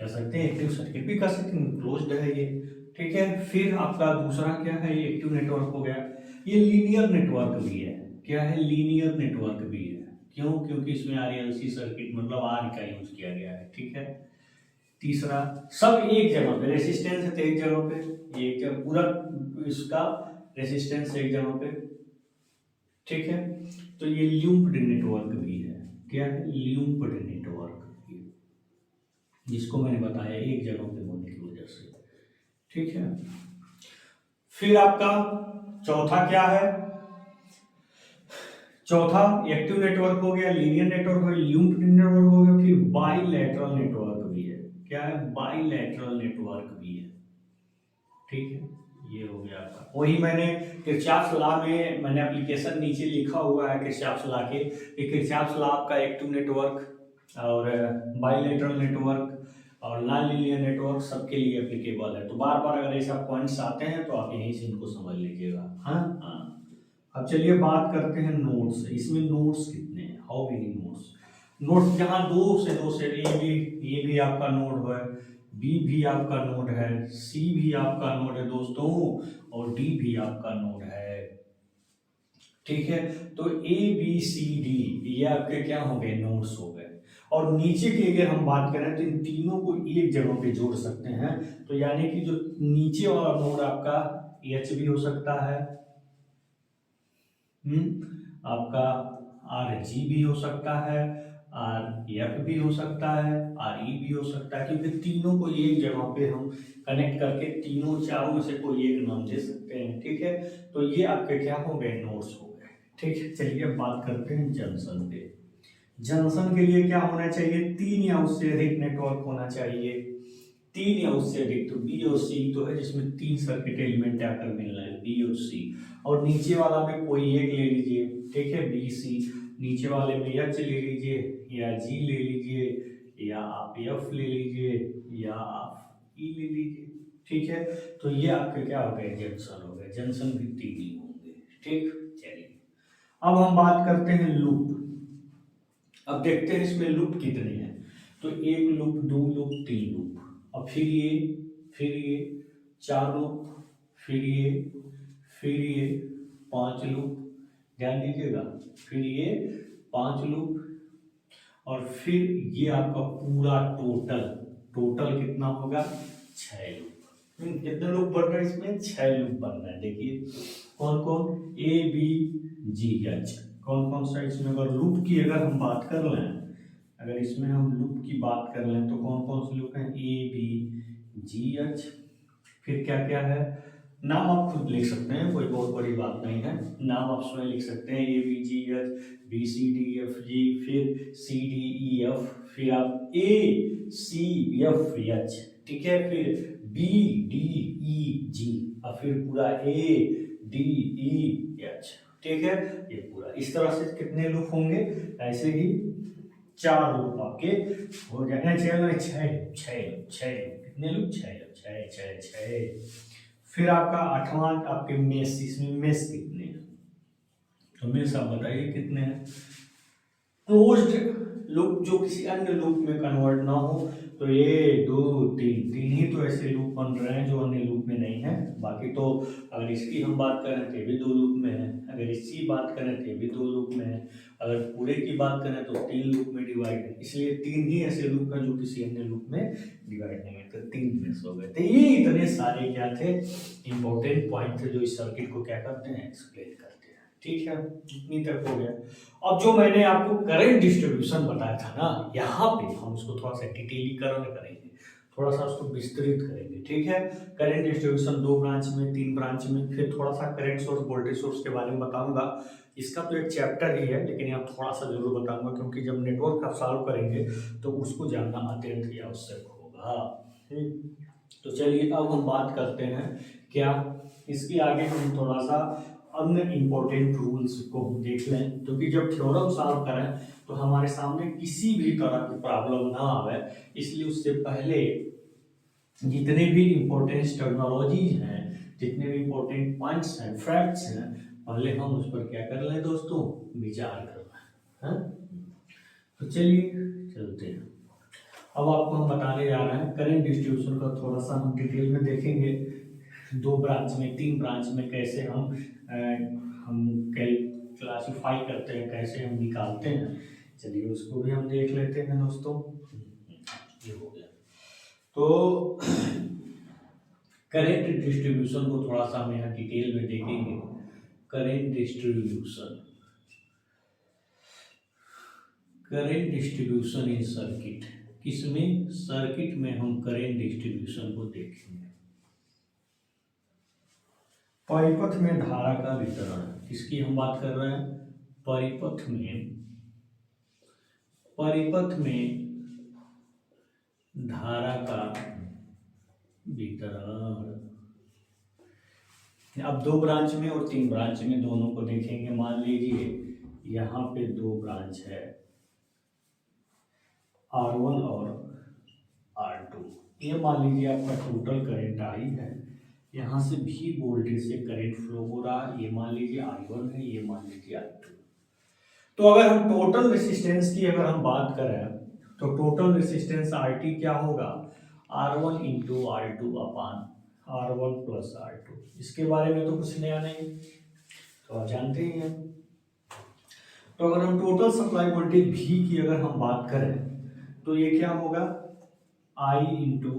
Speaker 1: कह सकते हैं एक्टिव सर्किट भी कह सकते हैं, क्लोज्ड है ये, ठीक है। फिर आपका दूसरा क्या है, ये एक्टिव नेटवर्क हो गया। ये लीनियर नेटवर्क भी है, क्या है, लीनियर नेटवर्क भी है। क्यों, क्योंकि इसमें आरएलसी सर्किट मतलब आर का यूज किया गया है, ठीक है। तीसरा, सब एक जगह पे, रेसिस्टेंस है तो एक जगह पे, ये एक जगह पूरा इसका रेसिस्टेंस एक जगह पे, ठीक है। तो ये ल्यूम्प्ड नेटवर्क भी है, क्या है, ल्यूम्प्ड नेटवर्क, जिसको मैंने बताया एक जगह पे होने की वजह से, ठीक है। फिर आपका चौथा क्या है, चौथा एक्टिव नेटवर्क हो गया, लीनियर नेटवर्क हो गया, ल्यूम्प्ड नेटवर्क हो गया, फिर बाइलैटरल नेटवर्क भी है, क्या है, बाइलैटरल नेटवर्क भी है, ठीक है। ये हो गया आपका, वही मैंने किरचॉफ लॉ में मैंने एप्लीकेशन नीचे लिखा हुआ है किरचॉफ लॉ के, किरचॉफ लॉ आपका एक्टिव नेटवर्क और बाइलैटरल नेटवर्क और नॉन लीनियर नेटवर्क सबके लिए एप्लीकेबल है। तो बार बार अगर ऐसा पॉइंट्स आते हैं तो आप यहीं से इनको समझ लीजिएगा, हाँ हाँ। अब चलिए बात करते हैं नोड्स, इसमें नोड्स कितने हैं, हाउ मेनी नोड्स, नोड्स जहाँ दो से ये भी आपका नोड है, बी भी आपका नोड है, सी भी आपका नोड है दोस्तों, और डी भी आपका नोड है, ठीक है। तो ए बी सी डी ये आपके क्या हो गए, नोड्स हो गए। और नीचे की अगर हम बात करें तो इन तीनों को एक जगह पे जोड़ सकते हैं, तो यानी कि जो नीचे वाला नोड आपका एच भी हो सकता है, आपका आर जी भी हो सकता है, आर एफ भी हो सकता है, आर ई भी हो सकता है, क्योंकि तीनों को एक जगह पे हम कनेक्ट करके तीनों चारों में से कोई एक नाम दे सकते हैं, ठीक है। तो ये आपके क्या हो गए, नोड्स हो गए, ठीक है। चलिए अब बात करते हैं जंक्शन पे। जंक्शन के लिए क्या होना चाहिए, तीन या उससे अधिक नेटवर्क होना चाहिए, तीन या उससे अधिक, तो बी और सी तो है जिसमें तीन सर्किट एलिमेंट आकर मिल रहे हैं, बी और सी। और नीचे वाला में कोई एक ले लीजिए, ठीक है, बी सी, नीचे वाले में एच ले लीजिए या जी ले लीजिए या आप एफ ले लीजिए या आप ई ले लीजिए, ठीक है। तो ये आपके क्या हो गए, जंक्शन हो गए, जंक्शन भी तीन ही होंगे, ठीक। चलिए अब हम बात करते हैं लूप। अब देखते हैं इसमें लूप कितने हैं, तो एक लूप, दो लूप, तीन लूप, अब फिर ये चार लूप, फिर ये पांच लूप, ध्यान दीजिएगा। फिर ये 5 लूप, और फिर ये आपका पूरा टोटल, टोटल कितना होगा 6 लूप। कितने लूप बन रहे हैं इसमें, 6 लूप बन रहे हैं। देखिए कौन कौन, ए बी जी एच, कौन कौन सा इसमें अगर लूप की अगर हम बात कर लें, अगर इसमें हम लूप की बात कर लें तो कौन कौन से लूप हैं, ए बी जी एच। फिर क्या क्या है, नाम आप खुद लिख सकते हैं, कोई बहुत बड़ी बात नहीं है, नाम आप स्वयं लिख सकते हैं, A B G H, B C D F G, फिर सी डी ई एफ, फिर आप ए सी एफ एच, ठीक है, फिर बी डी ई जी, और फिर पूरा ए डी ई एच, ठीक है। ये पूरा इस तरह से कितने लूप होंगे, ऐसे ही 4 लूप आपके हो जाएंगे, 6 कितने लूप, 6। फिर आपका 8वां आपके मेष, इसमें मेष कितने हैं, तो मेष आप बताइए कितने हैं। क्लोज्ड लूप जो किसी अन्य लूप में कन्वर्ट ना हो, तो ये 2 3 3 ही तो ऐसे लूप बन रहे हैं जो अन्य लूप में नहीं है। बाकी तो अगर इसकी हम बात करें तो ये भी 2 लूप में है, अगर इसकी बात करें तो ये भी 2 लूप में है, अगर पूरे की बात करें तो 3 लूप में डिवाइड है। इसलिए 3 ही ऐसे लूप हैं जो किसी अन्य लूप में डिवाइड नहीं है, तो 3 में हो गए। तो ये इतने सारे क्या थे, इंपॉर्टेंट पॉइंट थे जो इस सर्किट को क्या करते हैं, एक्सप्लेन करते हैं। ठीक है, इतनी तक हो गया। अब जो मैंने आपको करंट डिस्ट्रीब्यूशन बताया था ना, यहाँ पे हम उसको थोड़ा सा डिटेलीकरण करेंगे, थोड़ा सा उसको विस्तृत करेंगे। ठीक है, करंट डिस्ट्रीब्यूशन 2 ब्रांच में, 3 ब्रांच में, फिर थोड़ा सा करंट सोर्स वोल्टेज सोर्स के बारे में बताऊंगा। इसका तो एक चैप्टर ही है, लेकिन यहाँ थोड़ा सा जरूर बताऊंगा, क्योंकि जब नेटवर्क आप सॉल्व करेंगे तो उसको जानना अत्यंत ही आवश्यक होगा। तो चलिए अब हम बात करते हैं क्या, इसके आगे हम थोड़ा सा अन्य इंपॉर्टेंट रूल्स को हम देख लें, क्योंकि जब थ्योरम सॉल्व करें तो हमारे सामने किसी भी तरह की प्रॉब्लम ना आवे, इसलिए उससे पहले जितने भी इंपॉर्टेंट टर्मिनोलॉजीज हैं, जितने भी इंपॉर्टेंट पॉइंट्स हैं, फैक्ट्स हैं, पहले हम उस पर क्या कर लें दोस्तों, विचार कर लें। तो चलिए चलते हैं। अब आपको हम बताने जा रहे हैं करंट डिस्ट्रीब्यूशन का, थोड़ा सा हम डिटेल में देखेंगे। 2 ब्रांच में, 3 ब्रांच में कैसे हम क्लासिफाई करते हैं, कैसे हम निकालते हैं, चलिए उसको भी हम देख लेते हैं दोस्तों। ये हो गया। तो करंट डिस्ट्रीब्यूशन को थोड़ा सा हम यहाँ डिटेल में देखेंगे। Current distribution, current distribution in circuit, किसमें, सर्किट में हम करंट डिस्ट्रीब्यूशन को देखेंगे। परिपथ में धारा का वितरण, किसकी हम बात कर रहे हैं, परिपथ में, परिपथ में धारा का वितरण। अब 2 ब्रांच में और 3 ब्रांच में दोनों को देखेंगे। मान लीजिए यहाँ पे 2 ब्रांच है, R1 और R2। ये मान लीजिए आपका टोटल करंट आई है, यहाँ से भी वोल्टेज से करंट फ्लो हो रहा है, ये मान लीजिए I1 है, ये मान लीजिए I2। तो अगर हम टोटल रेसिस्टेंस की अगर हम बात करें तो टोटल रेसिस्टेंस RT क्या होगा, R1 into R2 upon R1 plus R2। इसके बारे में तो कुछ नया नहीं, तो आप जानते ही हैं। तो अगर हम टोटल सप्लाई वोल्टेज V की अगर हम बात करें तो ये क्या होगा, I into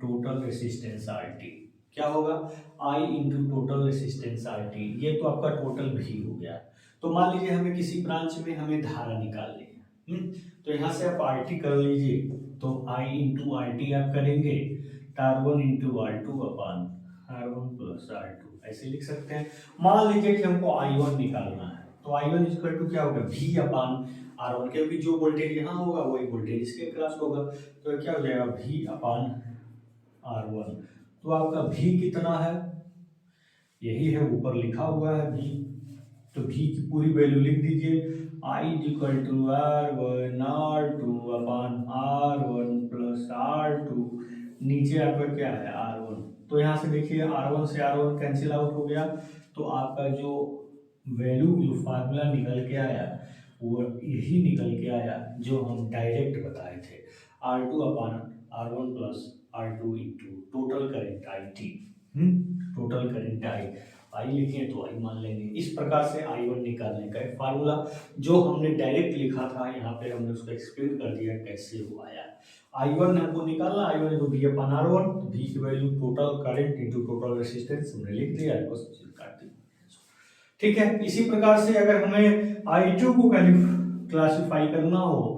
Speaker 1: total resistance RT, क्या होगा, I into total resistance RT। ये तो आपका टोटल V हो गया। तो मान लीजिए हमें किसी ब्रांच में हमें धारा निकालनी है, तो यहाँ से आप RT कर लीजिए, तो I इंटू RT आप करेंगे, R1 into R2 upon R1 plus R2, ऐसे लिख सकते हैं। मान लीजिए कि हमको I1 निकालना है, तो I1 इक्वल टू क्या होगा, V अपान R1, क्योंकि जो वोल्टेज यहाँ होगा वही वोल्टेज इसके क्रॉस होगा, तो क्या हो जाएगा, V अपान R1। तो आपका V कितना है, यही है ऊपर लिखा हुआ है V, तो V की पूरी वैल्यू लिख दीजिए, I equal to R1 R2 upon R1 plus R2, नीचे आपका क्या है R1। तो यहाँ से देखिए R1 से R1 कैंसिल आउट हो गया, तो आपका जो वैल्यू, जो फार्मूला निकल के आया वो यही निकल के आया जो हम डायरेक्ट बताए थे, R2 upon R1 plus R2 into total current IT, total current I। आई लिखें तो आई मान लेंगे। इस प्रकार से I1 निकालने का एक फार्मूला जो हमने डायरेक्ट लिखा था, यहाँ पे हमने उसको एक्सप्लेन कर दिया कैसे वो आया। I1 हमको निकालना, I1 तो V अपन R1, तो V की value total current into total resistance हमने लिख दिया, बस काट दी। ठीक है, इसी प्रकार से अगर हमें I2 को क्लासिफाई करना हो,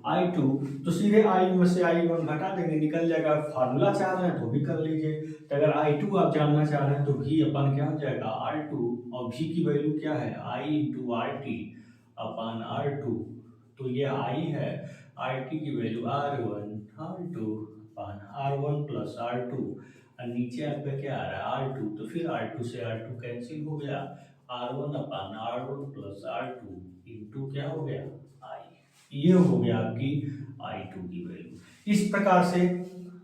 Speaker 1: I2 तो सीधे I में से I1 घटा देंगे, निकल जाएगा। फार्मूला चाह रहे हैं तो भी कर लीजिए। तो अगर I2 आप जानना चाह रहे हैं तो V अपन क्या हो जाएगा R2, और V की वैल्यू क्या है I into RT upon R2, तो ये I है, RT की वैल्यू R1 R2 अपन R1 प्लस R2, और नीचे आपका क्या आ रहा है R2, तो फिर R2 से R2 कैंसिल हो गया, R1 अपन R1 प्लस R2 इंटू क्या हो गया I, ये हो गया आपकी I2 की वैल्यू। इस प्रकार से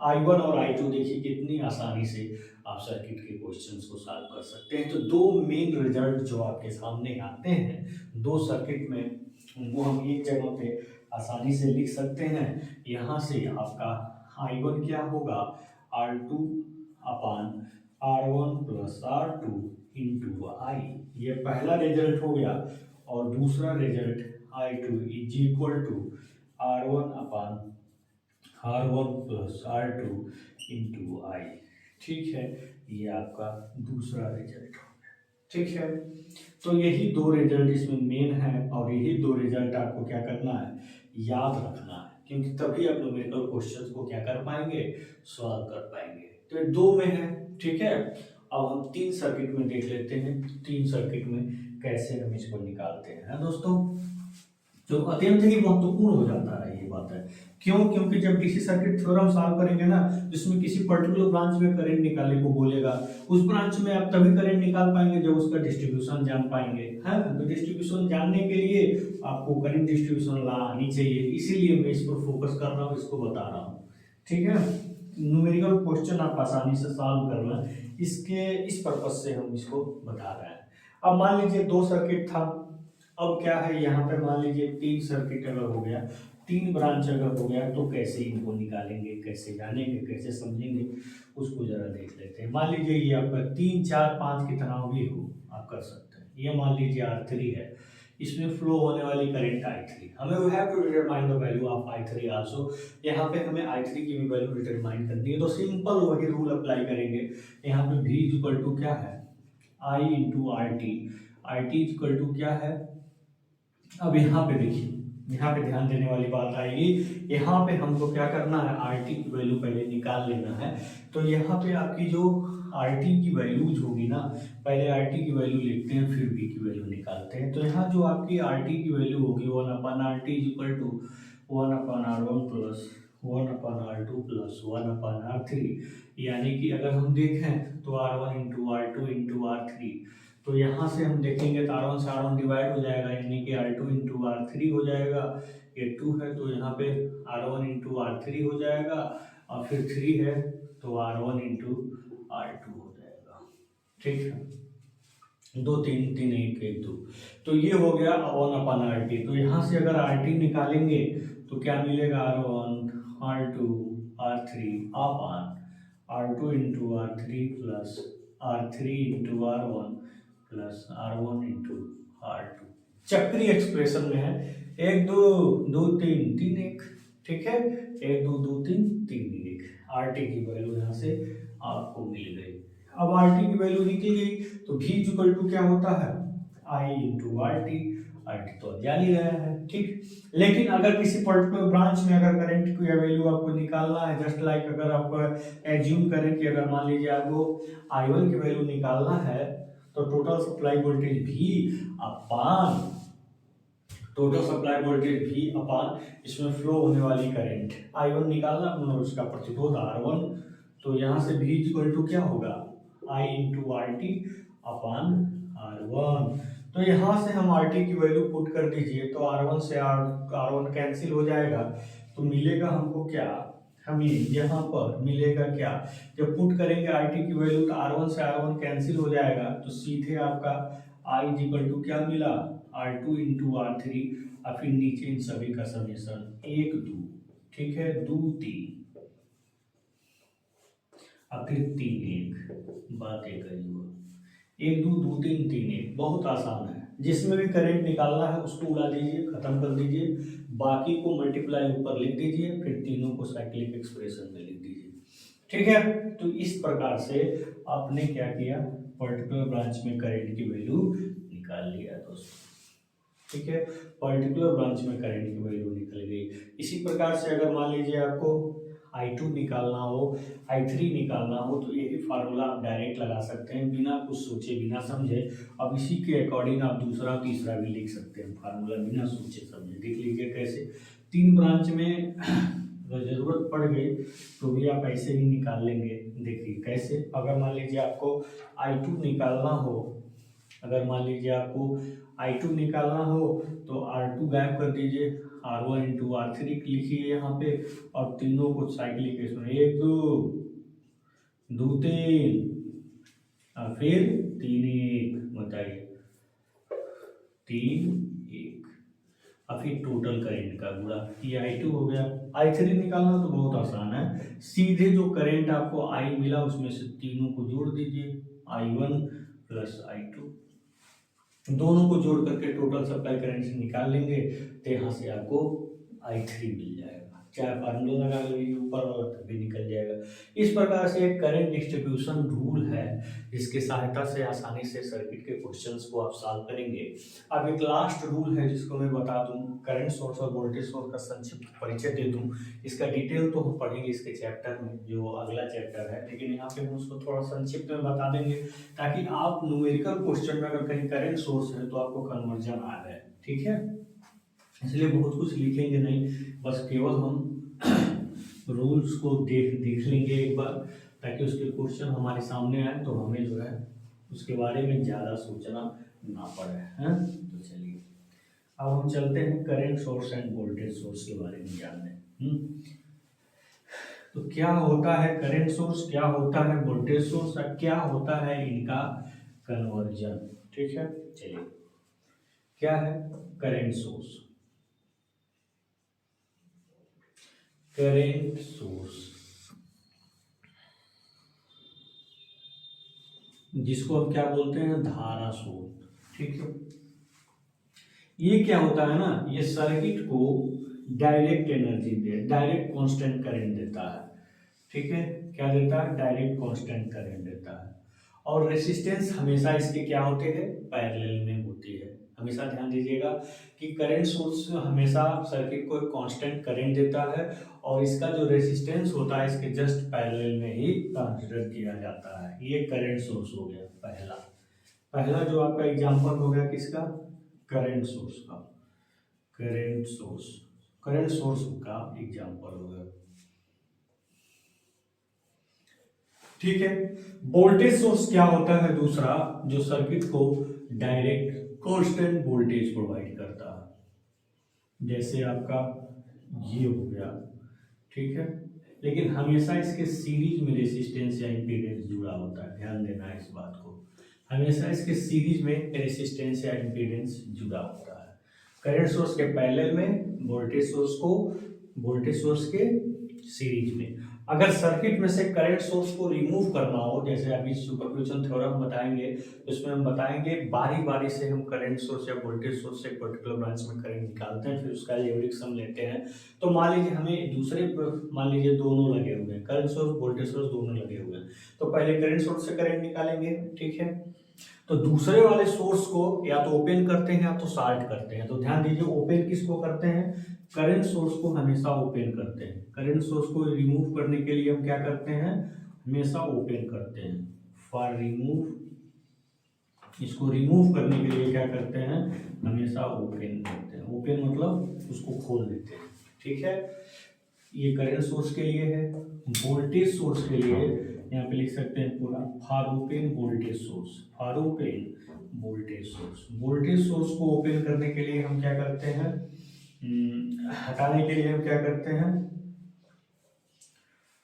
Speaker 1: I1 और I2 देखिए कितनी आसानी से आप सर्किट के क्वेश्चंस को सॉल्व कर सकते हैं। तो दो मेन रिजल्ट जो आपके सामने आते हैं दो सर्किट में, उनको हम एक जगह पे आसानी से लिख सकते हैं। यहाँ से आपका I1 क्या होगा R2 upon R1 plus R2 into I, ये पहला रिजल्ट हो गया। और दूसरा result I2 is equal to R1 upon R1 plus R2 into I। ठीक है, ये आपका दूसरा रिजल्ट हो गया। ठीक है, तो यही दो रिजल्ट इसमें मेन है, और यही दो रिजल्ट आपको क्या करना है याद रखना है, क्योंकि तभी आप न्यूमेरिकल क्वेश्चंस को क्या कर पाएंगे सॉल्व कर पाएंगे। तो ये दो में है। ठीक है, अब हम तीन सर्किट में देख लेते हैं, तीन सर्किट में कैसे हम इसको निकालते हैं दोस्तों। जो अत्यंत ही महत्वपूर्ण हो जाता है ये बात है। क्यों? क्योंकि जब डीसी सर्किट थ्योरम सॉल्व करेंगे ना, जिसमें किसी पर्टिकुलर ब्रांच में करंट निकालने को बोलेगा, उस ब्रांच में आप तभी करंट निकाल पाएंगे जब उसका डिस्ट्रीब्यूशन जान पाएंगे। है, तो डिस्ट्रीब्यूशन जानने के लिए आपको करंट डिस्ट्रीब्यूशन ला आनी चाहिए, इसीलिए मैं इस पर फोकस कर रहा हूँ, इसको बता रहा हूँ। ठीक है, न्यूमेरिकल क्वेश्चन आप आसानी से सॉल्व करना, इसके इस पर्पज से हम इसको बता रहे हैं। अब मान लीजिए दो सर्किट था, अब क्या है यहाँ पे मान लीजिए तीन सर्किट अगर हो गया, तीन ब्रांच अगर हो गया, तो कैसे इनको निकालेंगे, कैसे जानेंगे, कैसे समझेंगे, उसको जरा देख लेते हैं। मान लीजिए ये आपका 3 4 5 कितना भी हो आप कर सकते हैं। ये मान लीजिए R3 है, इसमें फ्लो होने वाली करंट I3, हमें we have to determine the value of I3 also. यहाँ पे हमें I3 की भी वैल्यू डिटरमाइन करनी है, तो सिंपल वही रूल अप्लाई करेंगे। यहाँ पे V इक्वल टू क्या है I into RT, RT equal to क्या है। अब यहाँ पे देखिए, यहाँ पे ध्यान देने वाली बात आएगी, यहाँ पे हमको क्या करना है RT की वैल्यू पहले निकाल लेना है। तो यहाँ पे आपकी जो RT की वैल्यूज होगी ना, पहले RT की वैल्यू लिखते हैं फिर V की वैल्यू निकालते हैं। तो यहाँ जो आपकी RT की वैल्यू होगी 1/RT equal to 1/R1 plus 1/R2 plus 1/R3, यानी कि अगर हम देखें तो R1 into R2 into R3, तो यहाँ से हम देखेंगे तो R1 से R1 डिवाइड हो जाएगा, यानी कि R2 इंटू R3 हो जाएगा। ये 2 है तो यहाँ पे R1 इंटू R3 हो जाएगा, और फिर 3 है तो R1 इंटू R2 हो जाएगा। ठीक है, 2 3 3 1 1 2, तो ये हो गया 1/RT। तो यहाँ से अगर RT निकालेंगे तो क्या मिलेगा R1 R2 R3 अपन R2 into R3 plus R3 into R1 plus R1 into R2, चक्रीय एक्सप्रेशन में है 1 2 2 3 3 1। ठीक है, 1 2 2 3 3 1, RT की वैल्यू यहाँ से आपको मिल गई। अब RT की वैल्यू निकल गई तो V इक्वल टू क्या होता है I इंटू RT, RT तो जान ही रहे हैं। ठीक, लेकिन अगर किसी पर्टिकुलर ब्रांच में अगर करंट की वैल्यू आपको निकालना है, जस्ट लाइक अगर आप एज्यूम करें कि अगर मान लीजिए आपको I1 की वैल्यू निकालना है, तो टोटल सप्लाई वोल्टेज V अपान टोटल सप्लाई वोल्टेज V अपान इसमें फ्लो होने वाली करंट I1 निकालना और उसका प्रतिरोध R1, तो यहाँ से V इक्वल टू क्या होगा I into RT upon R1। तो यहाँ से हम RT की वैल्यू पुट कर दीजिए, तो R1 से R1 कैंसिल हो जाएगा, तो मिलेगा हमको क्या, हमें यहाँ पर मिलेगा क्या, जब पुट करेंगे RT की वैल्यू तो R1 से R1 कैंसिल हो जाएगा, तो सीधे आपका I इक्वल टू क्या मिला R2 इंटू R3, और फिर नीचे इन सभी का समेशन 1 2, ठीक है 2 3 और फिर 3 1, बात एक ही हुआ। 1 2 2 3 3 1, बहुत आसान है। जिसमें भी करंट निकालना है उसको उड़ा दीजिए, खत्म कर दीजिए, बाकी को मल्टीप्लाई ऊपर लिख दीजिए, फिर तीनों को साइक्लिक एक्सप्रेशन में लिख दीजिए। ठीक है, तो इस प्रकार से आपने क्या किया, पर्टिकुलर ब्रांच में करंट की वैल्यू निकाल लिया दोस्तों। ठीक है, पर्टिकुलर ब्रांच में करंट की वैल्यू निकल गई। इसी प्रकार से अगर मान लीजिए आपको I2 निकालना हो, I3 निकालना हो, तो यही फार्मूला आप डायरेक्ट लगा सकते हैं बिना कुछ सोचे बिना समझे। अब इसी के अकॉर्डिंग आप दूसरा तीसरा भी लिख सकते हैं फार्मूला बिना सोचे समझे। देख लीजिए कैसे, 3 ब्रांच में अगर जरूरत पड़ गई तो भी आप ऐसे ही निकाल लेंगे। देखिए कैसे, अगर मान लीजिए आपको I2 निकालना हो, अगर मान लीजिए आपको I2 निकालना हो तो R2 गायब कर दीजिए, R1 इंटू R3 लिखिए यहाँ पे, और तीनों को साइक्लिक इसमें 1 2 2 3 और फिर 3 1, बताइए 3 1, और फिर टोटल करंट का गुणा, ये I2 हो गया। I3 निकालना तो बहुत आसान है, सीधे जो करंट आपको I मिला उसमें से तीनों को जोड़ दीजिए, I1 प्लस I2, दोनों को जोड़ करके टोटल सप्लाई करंट से निकाल लेंगे, तो यहाँ से आपको I3 मिल जाएगा। चाहे फार्मूला लगा लीजिए ऊपर और भी निकल जाएगा। इस प्रकार से एक करंट डिस्ट्रीब्यूशन रूल है जिसकी सहायता से आसानी से सर्किट के क्वेश्चंस को आप सॉल्व करेंगे। अब एक लास्ट रूल है जिसको मैं बता दूं, करंट सोर्स और वोल्टेज सोर्स का संक्षिप्त परिचय दे दूं। इसका डिटेल तो हम पढ़ेंगे इसके चैप्टर में, जो अगला चैप्टर है, लेकिन यहाँ पे हम उसको थोड़ा संक्षिप्त में बता देंगे ताकि आप न्यूमेरिकल क्वेश्चन में अगर कहीं करंट सोर्स है तो आपको कन्वर्जन आ जाए। ठीक है, इसलिए बहुत कुछ लिखेंगे नहीं, बस केवल हम रूल्स को देख लेंगे एक बार, ताकि उसके क्वेश्चन हमारे सामने आए तो हमें जो है उसके बारे में ज़्यादा सोचना ना पड़े हैं। तो चलिए अब हम चलते हैं current source end voltage source के बारे में जानने। तो क्या होता है करंट सोर्स, क्या होता है वोल्टेज सोर्स, और क्या होता है इनका कन्वर्जन। ठीक है, चलिए क्या है करंट सोर्स। करंट सोर्स जिसको हम क्या बोलते हैं, धारा स्रोत। ठीक है, ये क्या होता है ना, ये सर्किट को डायरेक्ट एनर्जी दे, डायरेक्ट कांस्टेंट करंट देता है। ठीक है, क्या देता है, डायरेक्ट कांस्टेंट करंट देता है। और रेसिस्टेंस हमेशा इसके क्या होते हैं, पैरेलल में होती है। हमेशा ध्यान दीजिएगा कि करंट सोर्स हमेशा सर्किट को एक कांस्टेंट करंट देता है, और इसका जो रेसिस्टेंस होता है इसके जस्ट पैरेलल में ही कंसीडर किया जाता है। ये करंट सोर्स हो गया पहला। पहला जो आपका एग्जांपल हो गया किसका, करंट सोर्स का, करंट सोर्स, करंट सोर्स का एग्जांपल हो गया। ठीक है, वोल्टेज सोर्स क्या होता है दूसरा, जो सर्किट को डायरेक्ट कांस्टेंट वोल्टेज प्रोवाइड करता है, जैसे आपका ये हो गया। ठीक है, लेकिन हमेशा इसके सीरीज में रेसिस्टेंस या इंपीडेंस जुड़ा होता है, ध्यान देना है इस बात को, हमेशा इसके सीरीज में रेसिस्टेंस या इंपीडेंस जुड़ा होता है। करंट सोर्स के पैरेलल में, वोल्टेज सोर्स को वोल्टेज सोर्स के सीरीज में। अगर सर्किट में से करंट सोर्स को रिमूव करना हो, जैसे अभी सुपरपोजिशन थ्योरम बताएंगे, उसमें हम बताएंगे बारी बारी से हम करंट सोर्स या वोल्टेज सोर्स से पर्टिकुलर ब्रांच में करंट निकालते हैं, फिर उसका एवरेज सम लेते हैं। तो मान लीजिए हमें दूसरे, मान लीजिए दोनों लगे हुए हैं, करंट सोर्स वोल्टेज सोर्स दोनों लगे हुए हैं, तो पहले करंट सोर्स से करंट निकालेंगे। ठीक है, तो दूसरे वाले सोर्स को या तो ओपन करते हैं या तो शॉर्ट करते हैं। तो ध्यान दीजिए, ओपन किसको करते हैं, करंट सोर्स को हमेशा ओपन करते हैं। करंट सोर्स को रिमूव करने के लिए हम क्या करते हैं, हमेशा ओपन करते हैं। फॉर रिमूव, इसको रिमूव करने के लिए क्या करते हैं, हमेशा ओपन करते हैं। ओपन मतलब उसको खोल देते हैं। ठीक है, ये करंट सोर्स के लिए है। वोल्टेज सोर्स के लिए यहाँ पे लिख सकते हैं पूरा, for open voltage source, for open voltage source. Voltage source को ओपन करने के लिए हम क्या करते हैं, हटाने के लिए हम क्या करते हैं,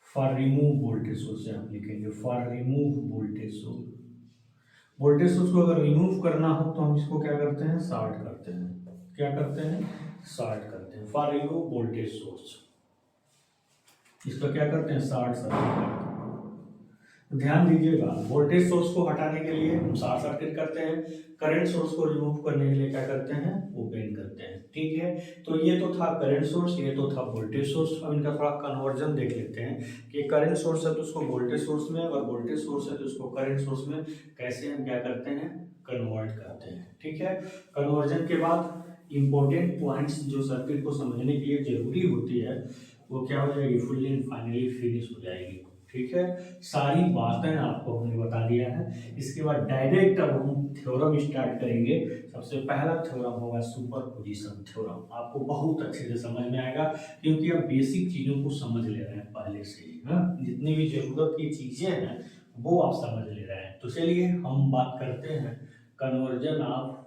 Speaker 1: फॉर रिमूव वोल्टेज सोर्स आप लिखेंगे, for remove voltage source. Voltage source को अगर रिमूव करना हो तो हम इसको क्या करते हैं, शॉर्ट करते हैं। क्या करते हैं, शॉर्ट करते हैं। फॉर रिमूव वोल्टेज सोर्स, इसका क्या करते हैं, शॉर्ट सर्किट करते हैं। ध्यान दीजिएगा, वोल्टेज सोर्स को हटाने के लिए हम शॉर्ट सर्किट करते हैं, करंट सोर्स को रिमूव करने के लिए क्या करते हैं, ओपन करते हैं। ठीक है, तो ये तो था करंट सोर्स, ये तो था वोल्टेज सोर्स। अब इनका थोड़ा कन्वर्जन देख लेते हैं कि करंट सोर्स है तो उसको वोल्टेज सोर्स में, और वोल्टेज सोर्स है तो उसको करंट सोर्स में कैसे हम क्या करते हैं, कन्वर्ट करते हैं। ठीक है, कन्वर्जन के बाद इंपॉर्टेंट पॉइंट्स जो सर्किट को समझने के लिए जरूरी होती है वो क्या हो जाएगी, फुल्ली एंड फाइनली फिनिश हो जाएगी। ठीक है, सारी बातें आपको हमने बता दिया है। इसके बाद डायरेक्ट अब हम थ्योरम स्टार्ट करेंगे। सबसे पहला थ्योरम होगा सुपरपोजिशन थ्योरम। आपको बहुत अच्छे से समझ में आएगा क्योंकि आप बेसिक चीजों को समझ ले रहे हैं पहले से ही। जितनी भी जरूरत की चीजें हैं वो आप समझ ले रहे हैं। तो चलिए हम बात करते हैं conversion of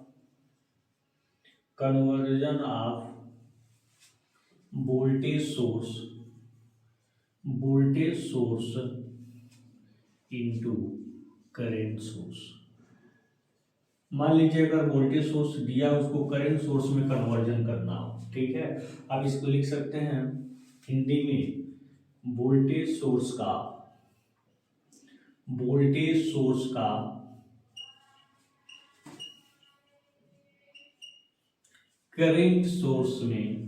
Speaker 1: voltage source into current source. मान लीजिए अगर वोल्टेज सोर्स दिया उसको करंट सोर्स में कन्वर्जन करना हो। ठीक है, आप इसको लिख सकते हैं हिंदी में, वोल्टेज सोर्स का करंट सोर्स में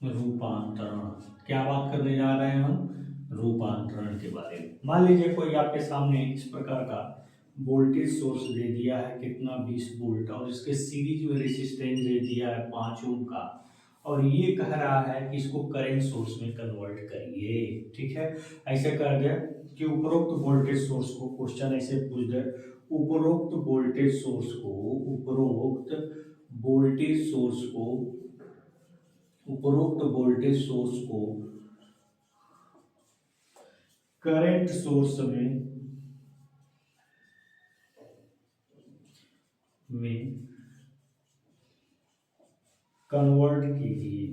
Speaker 1: रूपांतरण। क्या बात करने जा रहे हैं हम, रूपांतरण के बारे में। मान लीजिए कोई आपके सामने इस प्रकार का वोल्टेज सोर्स दे दिया है, कितना 20 वोल्ट, और इसके सीरीज में रेजिस्टेंस दे दिया है 5 ओम का, और ये कह रहा है कि इसको करंट सोर्स में कन्वर्ट करिए। ठीक है, ऐसे कर दे कि उपरोक्त वोल्टेज सोर्स को, क्वेश्चन ऐसे पूछ दे, उपरोक्त वोल्टेज सोर्स को करंट सोर्स में कन्वर्ट कीजिए।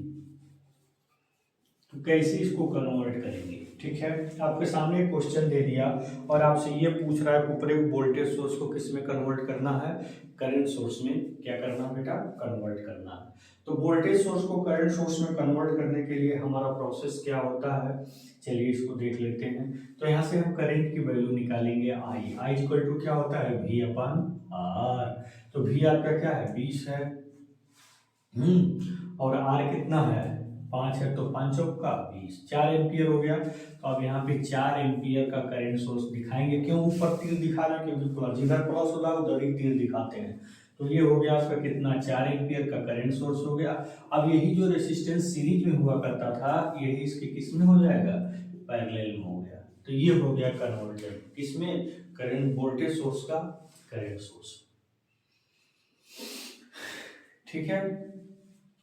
Speaker 1: तो कैसे इसको कन्वर्ट करेंगे। ठीक है, आपके सामने क्वेश्चन दे दिया और आपसे ये पूछ रहा है ऊपरी वोल्टेज सोर्स को किस में कन्वर्ट करना है, करंट सोर्स में क्या करना है बेटा, कन्वर्ट करना है। तो वोल्टेज सोर्स को करंट सोर्स में कन्वर्ट करने के लिए हमारा प्रोसेस क्या होता है, चलिए इसको देख लेते हैं। तो यहाँ से हम करंट की वैल्यू निकालेंगे, आई इक्वल टू क्या होता है, V अपन R। तो V आपका क्या है, 20 है, और R कितना है, 5 है, तो 5 का 20, 4 एम्पियर हो गया। तो अब यहाँ पे 4 एम्पियर का करंट सोर्स दिखाएंगे। क्यों ऊपर तीर दिखा रहे हैं, क्योंकि प्लस, जिधर प्लस होता है उधर ही तीर दिखाते हैं। तो ये हो गया आपका कितना, 4 एम्पियर का करंट सोर्स हो गया। अब यही जो रेसिस्टेंस सीरीज में हुआ करता था, यही इसके किस में हो जाएगा, पैरेलल में हो गया। तो ये हो गया कन्वर्जन, किसमें, करंट वोल्टेज सोर्स का करंट सोर्स। ठीक है,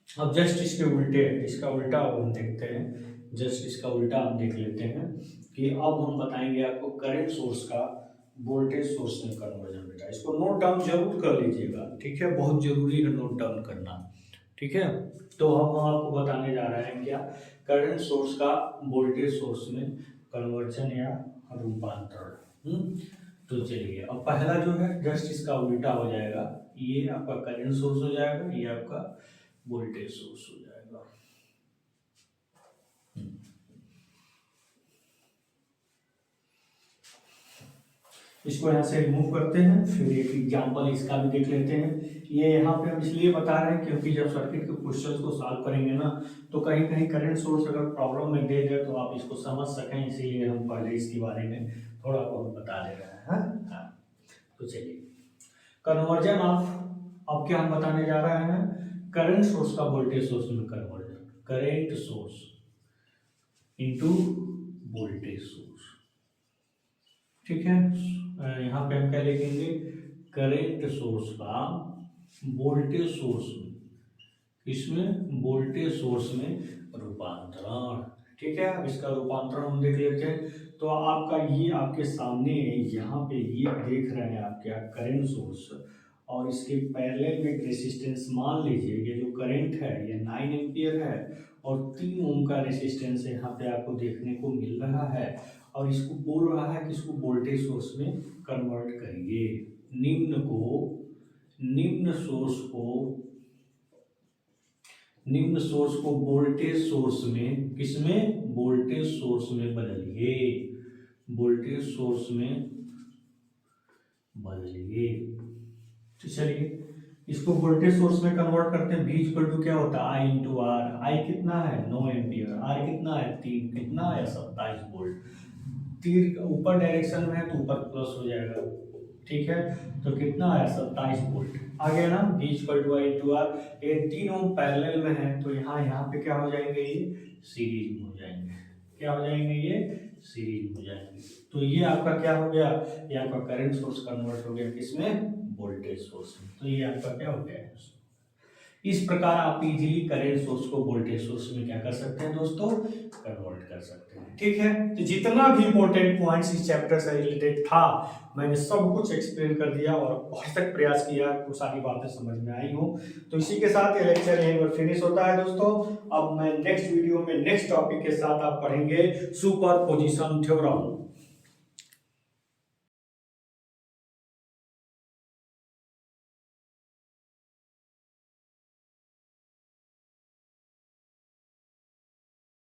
Speaker 1: अब जस्ट इसके उल्टे, इसका उल्टा हम देखते हैं, जस्ट इसका उल्टा हम देख लेते हैं कि अब हम बताएंगे आपको करंट सोर्स का वोल्टेज सोर्स में कन्वर्जन। बेटा इसको नोट डाउन जरूर कर लीजिएगा। ठीक है, बहुत जरूरी है नोट डाउन करना। ठीक है, तो हम आपको बताने जा रहे हैं क्या, करंट सोर्स का वोल्टेज सोर्स में कन्वर्जन या रूपांतरण। तो चलिए अब पहला जो है जस्ट इसका उल्टा हो जाएगा, ये आपका करंट सोर्स हो जाएगा, ये आपका वोल्टेज सोर्स हो जाएगा। इसको यहाँ से रिमूव करते हैं, फिर एक एग्जांपल इसका भी देख लेते हैं। ये यहाँ पे हम इसलिए बता रहे हैं क्योंकि जब सर्किट के क्वेश्चंस को सॉल्व करेंगे ना, तो कहीं कहीं करंट सोर्स अगर प्रॉब्लम में दे दे तो आप इसको समझ सकें, इसीलिए हम पहले इसके बारे में थोड़ा बहुत बता दे रहे हैं। हाँ, तो चलिए कन्वर्जन ऑफ, अब क्या हम बताने जा रहे हैं, करंट सोर्स का वोल्टेज सोर्स में conversion, current source into voltage source. ठीक है, यहाँ पे हम क्या लिखेंगे, करंट सोर्स का वोल्टेज सोर्स में, इसमें वोल्टेज सोर्स में रूपांतरण। ठीक है, अब इसका रूपांतरण हम देख लेते हैं। तो आपका ये आपके सामने यहाँ पे ये देख रहे हैं आप क्या, करंट सोर्स, और इसके पैरेलल में रेजिस्टेंस, मान लीजिए ये जो करंट है ये 9 एम्पियर है और 3 ओम का रेजिस्टेंस यहाँ पे आपको देखने को मिल रहा है, और इसको बोल रहा है कि इसको वोल्टेज सोर्स में कन्वर्ट करिए। निम्न सोर्स को वोल्टेज सोर्स में, किसमें, वोल्टेज सोर्स में बदलिए। वोल्टेज सोर्स में बदलिए। तो चलिए इसको वोल्टेज सोर्स में कन्वर्ट करते हैं। V इक्वल टू क्या होता है, I इंटू आर। आई कितना है 9 एम्पियर, आर कितना है 3, कितना है 27 वोल्ट। तीर ऊपर डायरेक्शन में है तो ऊपर प्लस हो जाएगा, ठीक है। तो कितना है 27 वोल्ट आ गया ना। V equal to I into R. ये 3 ओम पैरेलल में है तो यहाँ पे क्या हो जाएंगे, ये सीरीज में हो जाएंगे। क्या हो जाएंगे, ये सीरीज में हो जाएंगे। तो ये आपका क्या हो गया, ये आपका करंट सोर्स कन्वर्ट हो गया किसमें, वोल्टेज सोर्स में। तो ये आपका क्या हो गया, इस प्रकार आप इजीली करंट सोर्स को वोल्टेज सोर्स में क्या कर सकते हैं दोस्तों, कन्वर्ट कर सकते हैं। ठीक है, तो जितना भी इंपॉर्टेंट पॉइंट्स इस चैप्टर से रिलेटेड था मैंने सब कुछ एक्सप्लेन कर दिया और बहुत तक प्रयास किया तो सारी बातें समझ में आई हो। तो इसी के साथ ये लेक्चर यहीं पर फिनिश होता है दोस्तों। अब मैं नेक्स्ट वीडियो में नेक्स्ट टॉपिक के साथ आप पढ़ेंगे सुपरपोजिशन थ्योरम।